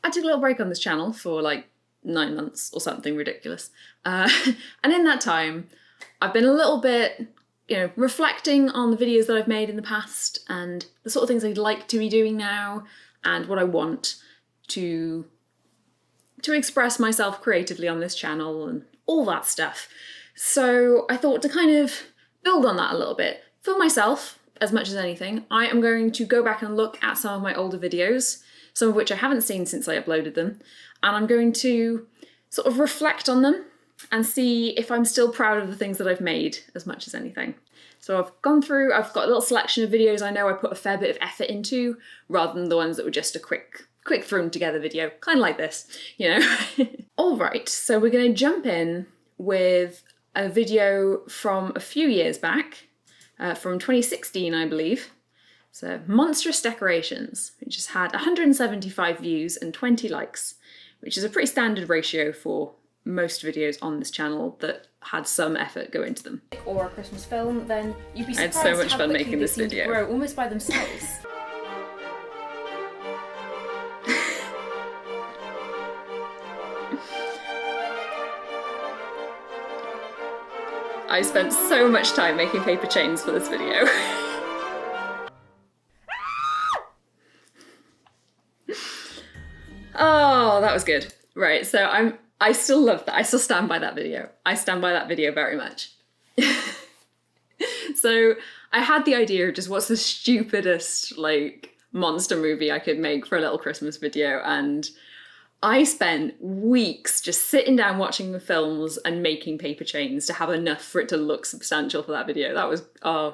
I took a little break on this channel for like 9 months or something ridiculous. And in that time, I've been a little bit, reflecting on the videos that I've made in the past and the sort of things I'd like to be doing now and what I want to express myself creatively on this channel and all that stuff. So I thought to kind of build on that a little bit for myself, as much as anything. I am going to go back and look at some of my older videos, some of which I haven't seen since I uploaded them, and I'm going to sort of reflect on them and see if I'm still proud of the things that I've made as much as anything. So I've gone through, I've got a little selection of videos I know I put a fair bit of effort into, rather than the ones that were just a quick thrown together video, kind of like this, All right, so we're going to jump in with a video from a few years back, from 2016, I believe. So Monstrous Decorations, which has had 175 views and 20 likes, which is a pretty standard ratio for most videos on this channel that had some effort go into them. Or a Christmas film, then you'd be surprised I had so much how fun quickly making this seem to video. grow almost by themselves. I spent so much time making paper chains for this video. Oh, that was good. Right, so I still love that. I still stand by that video. I stand by that video very much. So I had the idea of just what's the stupidest monster movie I could make for a little Christmas video, and I spent weeks just sitting down watching the films and making paper chains to have enough for it to look substantial for that video. That was,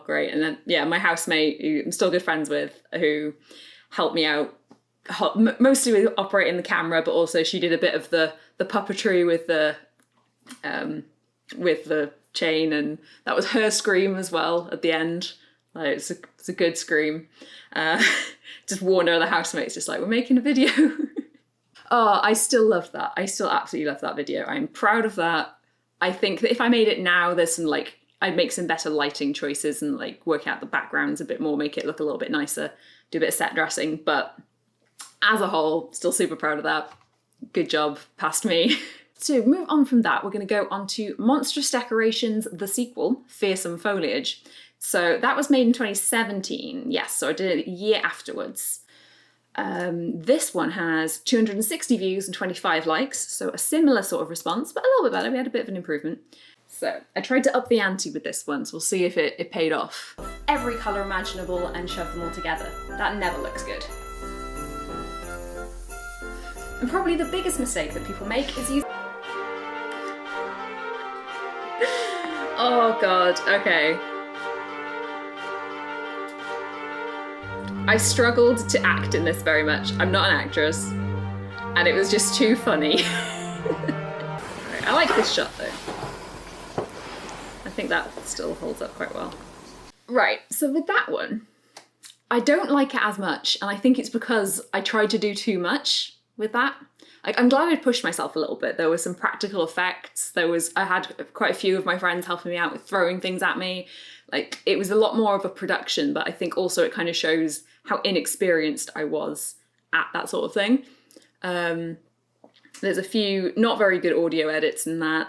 great. And then, yeah, my housemate, who I'm still good friends with, who helped me out mostly with operating the camera, but also she did a bit of the puppetry with the chain, and that was her scream as well at the end. It's a good scream. Just warned her, the housemates, just like, we're making a video. Oh, I still love that. I still absolutely love that video. I'm proud of that. I think that if I made it now, there's some I'd make some better lighting choices and work out the backgrounds a bit more, make it look a little bit nicer, do a bit of set dressing. But as a whole, still super proud of that. Good job, past me. To move on from that, we're going to go on to Monstrous Decorations, the sequel, Fearsome Foliage. So that was made in 2017. Yes, so I did it a year afterwards. This one has 260 views and 25 likes, so a similar sort of response, but a little bit better. We had a bit of an improvement. So I tried to up the ante with this one, so we'll see if it paid off. Every colour imaginable and shove them all together. That never looks good. And probably the biggest mistake that people make is use... Oh god, okay. I struggled to act in this very much. I'm not an actress, and it was just too funny. I like this shot though. I think that still holds up quite well. Right, so with that one, I don't like it as much, and I think it's because I tried to do too much with that. I'm glad I pushed myself a little bit. There were some practical effects. I had quite a few of my friends helping me out with throwing things at me. It was a lot more of a production, but I think also it kind of shows how inexperienced I was at that sort of thing. There's a few not very good audio edits in that.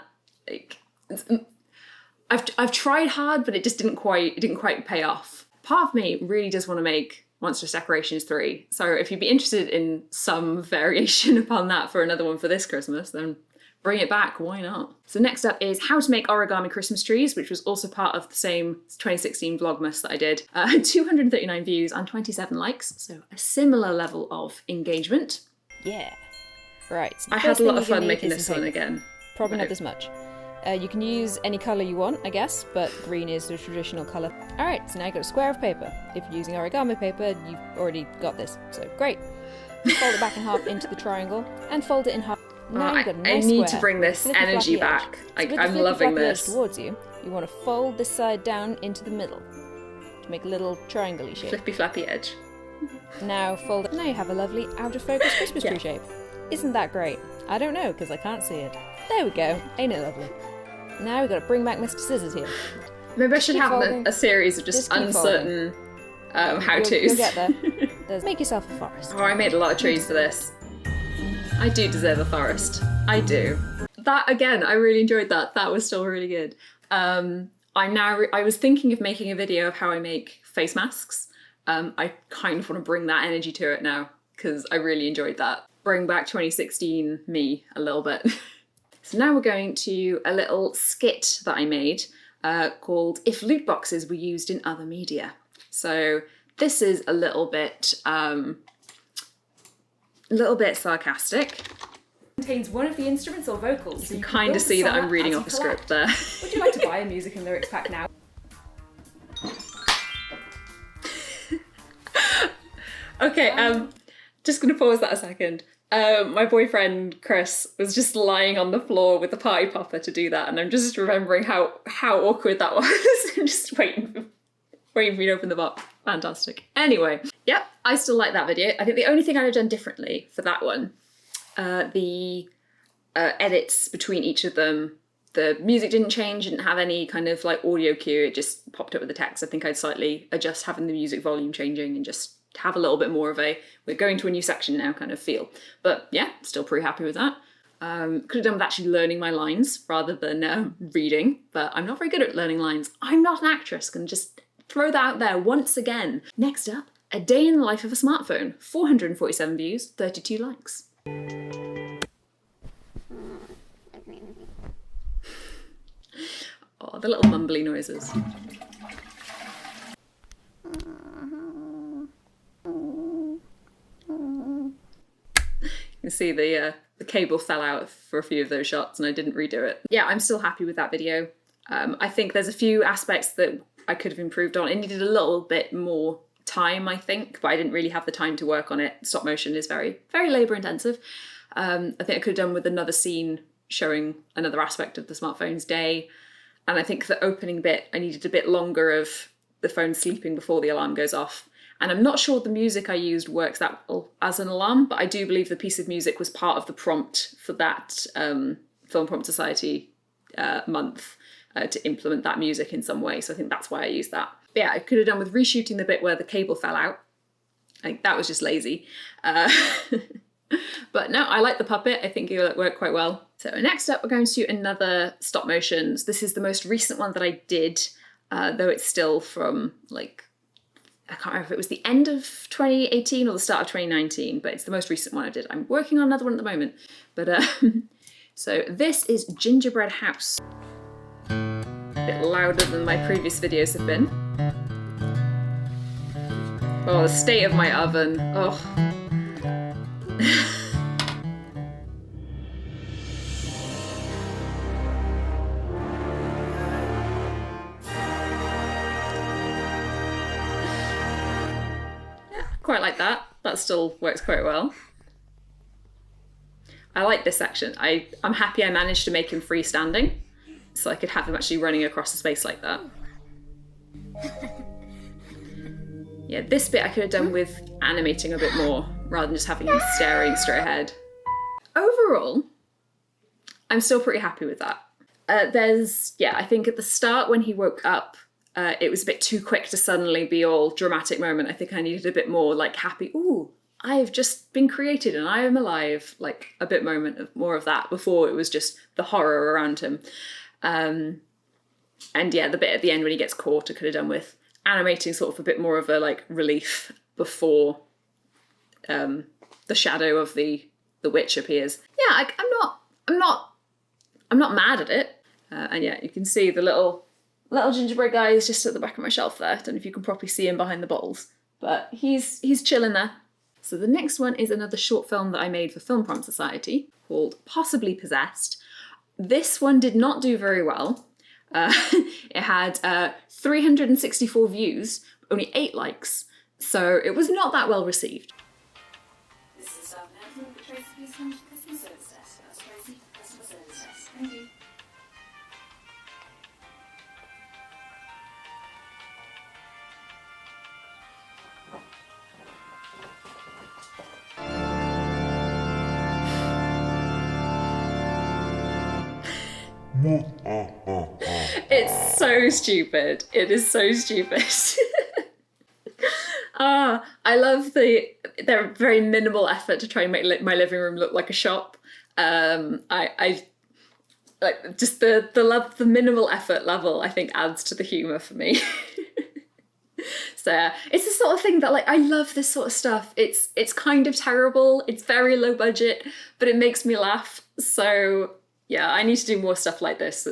I've tried hard, but it just didn't quite pay off. Part of me really does want to make Monstrous Decorations 3. So if you'd be interested in some variation upon that for another one for this Christmas, then bring it back, why not? So next up is how to make origami Christmas trees, which was also part of the same 2016 Vlogmas that I did. 239 views and 27 likes, so a similar level of engagement. Yeah. Right. So I had a lot of fun making this one again. Probably not this much. You can use any colour you want, I guess, but green is the traditional colour. Alright, so now you've got a square of paper. If you're using origami paper, you've already got this, so great. Fold it back in half into the triangle, and fold it in half. Now you've got a nice I need square. to bring this energy back. I'm loving this. Towards you, you want to fold this side down into the middle to make a little triangle-y shape. Flippy flappy edge. Now fold it. Now you have a lovely out-of-focus Christmas tree shape. Isn't that great? I don't know, because I can't see it. There we go. Ain't it lovely? Now we've got to bring back Mr. Scissors here. Maybe I should have a series of just uncertain how-tos. You'll get there. Make yourself a forest. Oh, I made a lot of trees for this. I do deserve a forest. I do. That, again, I really enjoyed that. That was still really good. I was thinking of making a video of how I make face masks. I kind of want to bring that energy to it now because I really enjoyed that. Bring back 2016 me a little bit. So now we're going to a little skit that I made called If Loot Boxes Were Used in Other Media. So this is a little bit sarcastic. Contains one of the instruments or vocals. You can kind of see that I'm reading off a script there. Would you like to buy a music and lyrics pack now? Okay, just gonna pause that a second. My boyfriend Chris was just lying on the floor with the party popper to do that, and I'm just remembering how awkward that was. I'm just waiting for me to open the box. Fantastic. Anyway, yep, I still like that video. I think the only thing I'd have done differently for that one, the edits between each of them, the music didn't change, didn't have any kind of like audio cue, it just popped up with the text. I think I'd slightly adjust having the music volume changing and just have a little bit more of a, we're going to a new section now kind of feel. But yeah, still pretty happy with that. Could have done with actually learning my lines rather than reading, but I'm not very good at learning lines. I'm not an actress, can just throw that out there once again. Next up, a day in the life of a smartphone. 447 views, 32 likes. Oh, the little mumbly noises. You can see the cable fell out for a few of those shots and I didn't redo it. Yeah, I'm still happy with that video. I think there's a few aspects that I could have improved on. It needed a little bit more time, I think, but I didn't really have the time to work on it. Stop motion is very, very labour intensive. I think I could have done with another scene showing another aspect of the smartphone's day. And I think the opening bit, I needed a bit longer of the phone sleeping before the alarm goes off. And I'm not sure the music I used works that well as an alarm, but I do believe the piece of music was part of the prompt for that Film Prompt Society month to implement that music in some way. So I think that's why I used that. But yeah, I could have done with reshooting the bit where the cable fell out. I think that was just lazy. But no, I like the puppet. I think it worked quite well. So next up, we're going to do another stop motions. This is the most recent one that I did, though it's still from like, I can't remember if it was the end of 2018 or the start of 2019, but it's the most recent one I did. I'm working on another one at the moment. But so this is Gingerbread House. A bit louder than my previous videos have been. Oh, the state of my oven. Oh. Quite like that. That still works quite well. I like this section. I'm happy I managed to make him freestanding, so I could have him actually running across the space like that. Yeah, this bit I could have done with animating a bit more, rather than just having him staring straight ahead. Overall, I'm still pretty happy with that. I think at the start when he woke up, it was a bit too quick to suddenly be all dramatic moment. I think I needed a bit more like happy, ooh, I've just been created and I am alive, like a bit moment of more of that before it was just the horror around him. And yeah, the bit at the end when he gets caught, I could have done with animating sort of a bit more of a like relief before the shadow of the witch appears. Yeah, I'm not mad at it. And yeah, you can see the little gingerbread guy is just at the back of my shelf there. Don't know if you can properly see him behind the bottles, but he's chilling there. So the next one is another short film that I made for Film Prompt Society called Possibly Possessed. This one did not do very well. It had 364 views, only 8 likes, so it was not that well received. This is customer service desk. That's Tracy, customer service desk. Thank you. It's so stupid. It is so stupid. I love their very minimal effort to try and make my living room look like a shop. I like just the minimal effort level, I think, adds to the humour for me. So yeah, it's the sort of thing that, like, I love this sort of stuff. It's kind of terrible, it's very low budget, but it makes me laugh. So yeah, I need to do more stuff like this.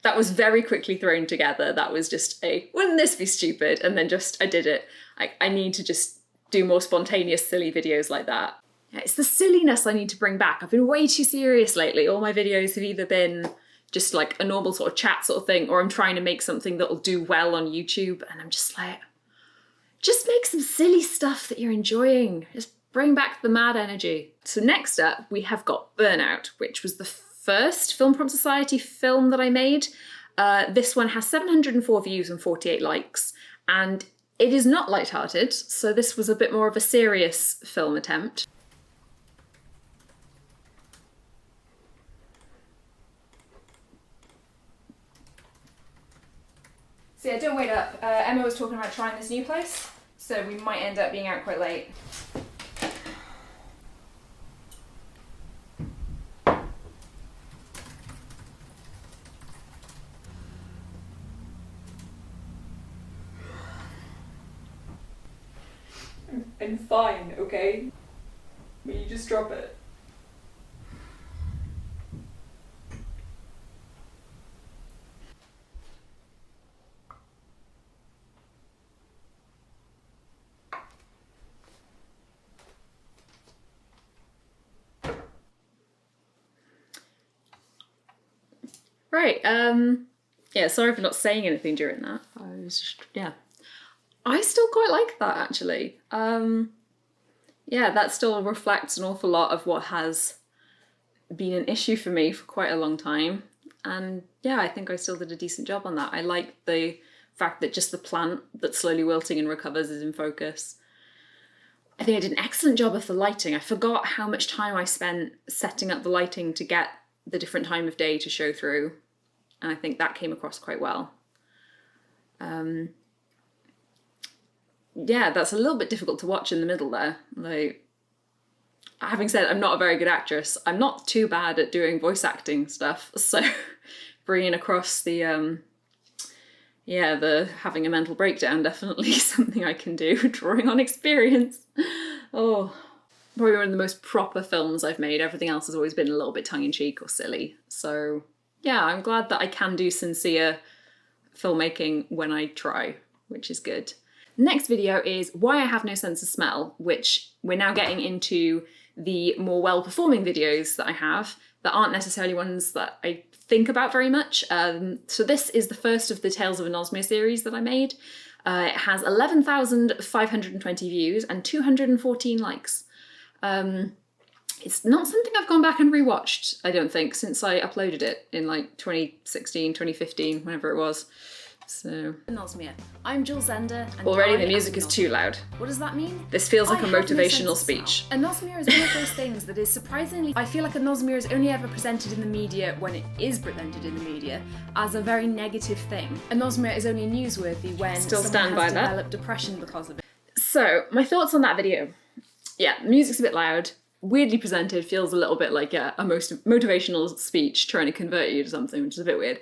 That was very quickly thrown together. That was just wouldn't this be stupid? And then I did it. I need to just do more spontaneous, silly videos like that. Yeah, it's the silliness I need to bring back. I've been way too serious lately. All my videos have either been just like a normal sort of chat sort of thing, or I'm trying to make something that'll do well on YouTube, and I'm just like, just make some silly stuff that you're enjoying. Just bring back the mad energy. So next up, we have got Burnout, which was the first Film Prompt Society film that I made. This one has 704 views and 48 likes, and it is not lighthearted, so this was a bit more of a serious film attempt. So yeah, don't wait up. Emma was talking about trying this new place, so we might end up being out quite late. I'm fine, okay? Will you just drop it? Right, yeah, sorry for not saying anything during that. I was just, yeah. I still quite like that, actually. Yeah, that still reflects an awful lot of what has been an issue for me for quite a long time. And yeah, I think I still did a decent job on that. I like the fact that just the plant that's slowly wilting and recovers is in focus. I think I did an excellent job of the lighting. I forgot how much time I spent setting up the lighting to get the different time of day to show through. And I think that came across quite well. Yeah, that's a little bit difficult to watch in the middle there. Like, having said I'm not a very good actress, I'm not too bad at doing voice acting stuff. So bringing across the having a mental breakdown, definitely something I can do, drawing on experience. Oh, probably one of the most proper films I've made. Everything else has always been a little bit tongue-in-cheek or silly. So yeah, I'm glad that I can do sincere filmmaking when I try, which is good. Next video is Why I Have No Sense of Smell, which we're now getting into the more well-performing videos that I have that aren't necessarily ones that I think about very much. So this is the first of the Tales of Anosmia series that I made. It has 11,520 views and 214 likes. It's not something I've gone back and rewatched, I don't think, since I uploaded it in like 2016, 2015, whenever it was. So anosmia. I'm joolzzenda. Already the music is too loud. What does that mean? This feels like a motivational speech. Anosmia is one of those things that is surprisingly, I feel like anosmia is only ever presented in the media when it is presented in the media as a very negative thing. Anosmia is only newsworthy when someone has developed depression because of it. So my thoughts on that video. Yeah, the music's a bit loud. Weirdly presented, feels a little bit like a motivational speech trying to convert you to something, which is a bit weird.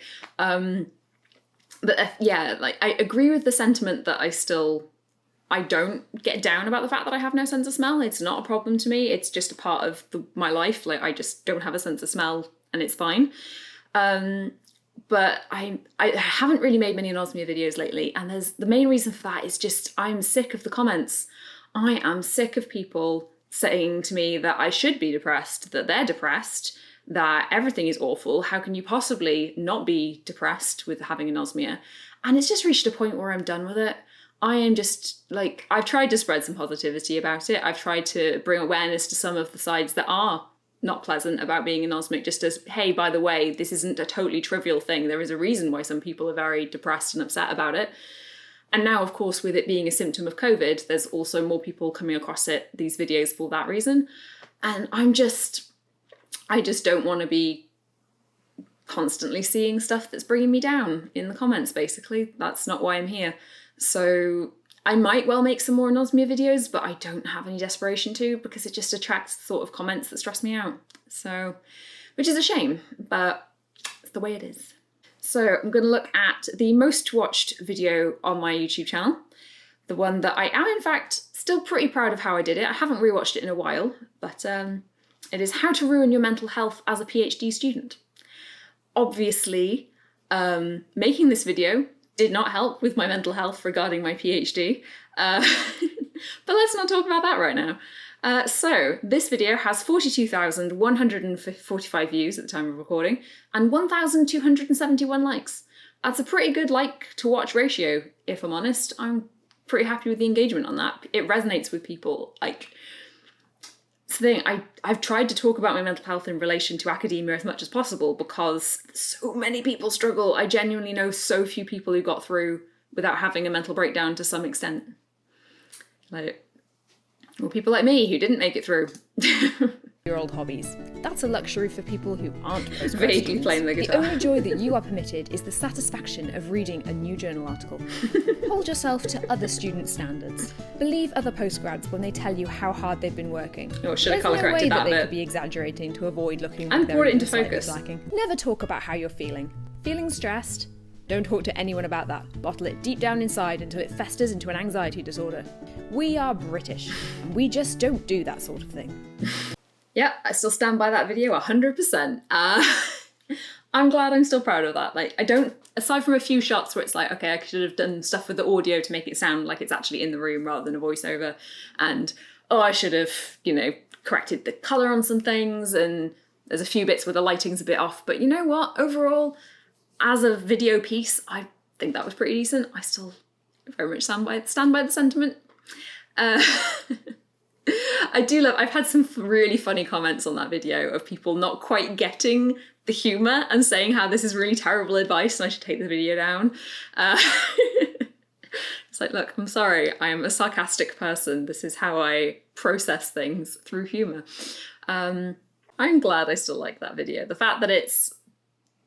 But yeah, like, I agree with the sentiment that I don't get down about the fact that I have no sense of smell. It's not a problem to me. It's just a part of my life. Like, I just don't have a sense of smell and it's fine. But I haven't really made many anosmia videos lately. And the main reason for that is just I'm sick of the comments. I am sick of people saying to me that I should be depressed, that they're depressed, that everything is awful. How can you possibly not be depressed with having anosmia? And it's just reached a point where I'm done with it. I am just like, I've tried to spread some positivity about it. I've tried to bring awareness to some of the sides that are not pleasant about being anosmic, just as, hey, by the way, this isn't a totally trivial thing. There is a reason why some people are very depressed and upset about it. And now, of course, with it being a symptom of COVID, there's also more people coming across these videos for that reason. And I just don't want to be constantly seeing stuff that's bringing me down in the comments, basically. That's not why I'm here. So I might well make some more anosmia videos, but I don't have any desperation to, because it just attracts the sort of comments that stress me out. So, which is a shame, but it's the way it is. So I'm going to look at the most watched video on my YouTube channel. The one that I am, in fact, still pretty proud of how I did it. I haven't rewatched it in a while, but it is How to Ruin Your Mental Health as a PhD Student. Obviously, making this video did not help with my mental health regarding my PhD, but let's not talk about that right now. So this video has 42,145 views at the time of recording and 1,271 likes. That's a pretty good like to watch ratio, if I'm honest. I'm pretty happy with the engagement on that. It resonates with people. Like, it's the thing, I've tried to talk about my mental health in relation to academia as much as possible because so many people struggle. I genuinely know so few people who got through without having a mental breakdown to some extent. Like, well, people like me who didn't make it through. Your old hobbies. That's a luxury for people who aren't postgrad Vaguely students. playing the guitar. The only joy that you are permitted is the satisfaction of reading a new journal article. Hold yourself to other student standards. Believe other postgrads when they tell you how hard they've been working. Oh, should have There's colour no way corrected that that they bit. could be exaggerating to avoid looking like And they're brought it even into slightly focus. slacking. Never talk about how you're feeling. Feeling stressed? Don't talk to anyone about that. Bottle it deep down inside until it festers into an anxiety disorder. We are British, and we just don't do that sort of thing. Yeah, I still stand by that video 100%. I'm glad I'm still proud of that. Like, I don't, aside from a few shots where it's like, okay, I should have done stuff with the audio to make it sound like it's actually in the room rather than a voiceover. And, oh, I should have, you know, corrected the colour on some things, and there's a few bits where the lighting's a bit off. But you know what? Overall, as a video piece, I think that was pretty decent. I still very much stand by the sentiment. I do love, I've had some really funny comments on that video of people not quite getting the humour and saying how this is really terrible advice and I should take the video down. It's like, look, I'm sorry, I am a sarcastic person. This is how I process things, through humour. I'm glad I still like that video. The fact that it's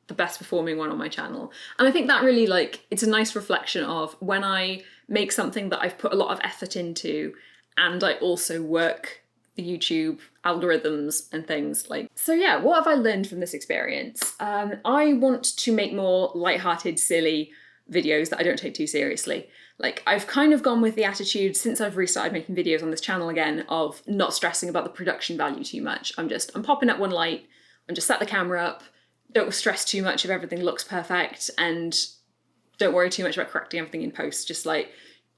the best performing one on my channel. And I think that really, like, it's a nice reflection of when I make something that I've put a lot of effort into and I also work the YouTube algorithms and things like. So yeah, what have I learned from this experience? I want to make more lighthearted, silly videos that I don't take too seriously. Like, I've kind of gone with the attitude since I've restarted making videos on this channel again of not stressing about the production value too much. I'm popping up one light, I'm just set the camera up, don't stress too much if everything looks perfect, and don't worry too much about correcting everything in post. Just like,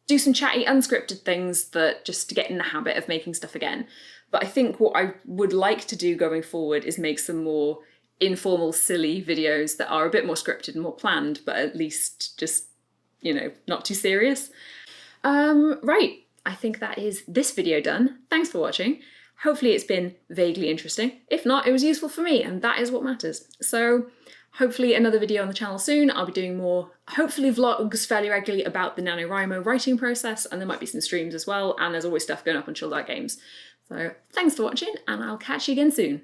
do some chatty, unscripted things that just to get in the habit of making stuff again. But I think what I would like to do going forward is make some more informal, silly videos that are a bit more scripted and more planned, but at least just, you know, not too serious. Right, I think that is this video done. Thanks for watching. Hopefully it's been vaguely interesting. If not, it was useful for me, and that is what matters. So hopefully another video on the channel soon. I'll be doing more, hopefully vlogs fairly regularly about the NaNoWriMo writing process, and there might be some streams as well, and there's always stuff going up on Chilled Out Games. So thanks for watching, and I'll catch you again soon.